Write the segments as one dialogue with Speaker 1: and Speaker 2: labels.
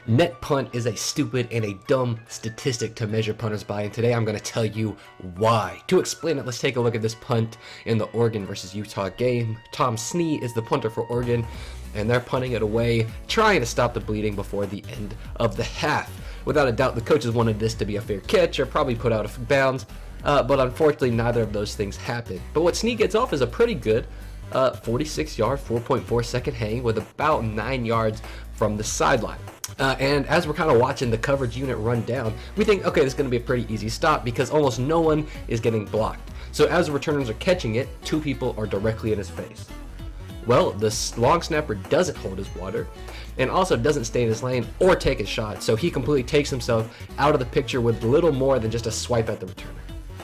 Speaker 1: Net punt is a stupid and a dumb statistic to measure punters by, and today I'm going to tell you why. To explain it, let's take a look at this punt in the Oregon versus Utah game. Tom Snee is the punter for Oregon, and they're punting it away, trying to stop the bleeding before the end of the half. Without a doubt, the coaches wanted this to be a fair catch or probably put out of bounds, but unfortunately neither of those things happened. But what Snee gets off is a pretty good 46-yard, 4.4 second hang with about 9 yards from the sideline. And as we're kind of watching the coverage unit run down, we think, okay, this is going to be a pretty easy stop because almost no one is getting blocked. So as the returners are catching it, two people are directly in his face. Well, the long snapper doesn't hold his water and also doesn't stay in his lane or take a shot, so he completely takes himself out of the picture with little more than just a swipe at the returner.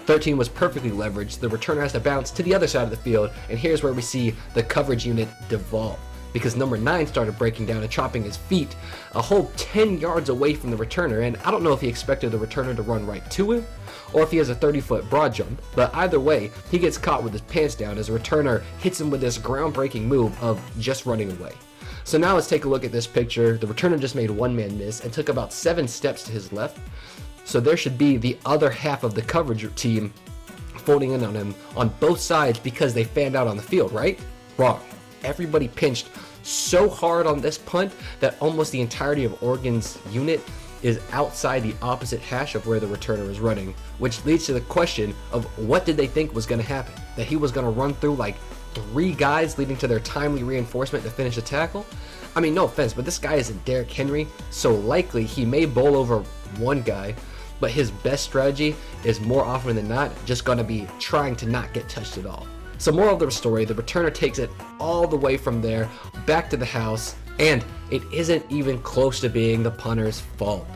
Speaker 1: 13 was perfectly leveraged. The returner has to bounce to the other side of the field, and here's where we see the coverage unit devolve, because number 9 started breaking down and chopping his feet a whole 10 yards away from the returner, and I don't know if he expected the returner to run right to him or if he has a 30-foot broad jump, but either way, he gets caught with his pants down as the returner hits him with this groundbreaking move of just running away. So now let's take a look at this picture. The returner just made one man miss and took about 7 steps to his left, so there should be the other half of the coverage team folding in on him on both sides because they fanned out on the field, right? Wrong. Everybody pinched so hard on this punt that almost the entirety of Oregon's unit is outside the opposite hash of where the returner is running, which leads to the question of what did they think was going to happen? That he was going to run through like 3 guys leading to their timely reinforcement to finish the tackle? I mean, no offense, but this guy isn't Derrick Henry, so likely he may bowl over one guy, but his best strategy is more often than not just going to be trying to not get touched at all. So moral of the story, the returner takes it all the way from there back to the house, and it isn't even close to being the punter's fault.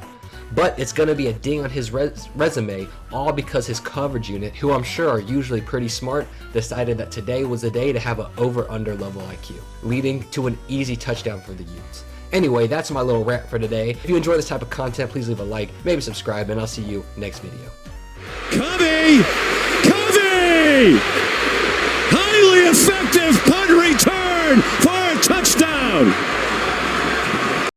Speaker 1: But it's going to be a ding on his resume, all because his coverage unit, who I'm sure are usually pretty smart, decided that today was a day to have an over-under level IQ, leading to an easy touchdown for the Utes. Anyway, that's my little rant for today. If you enjoy this type of content, please leave a like, maybe subscribe, and I'll see you next video.
Speaker 2: Covey! Covey!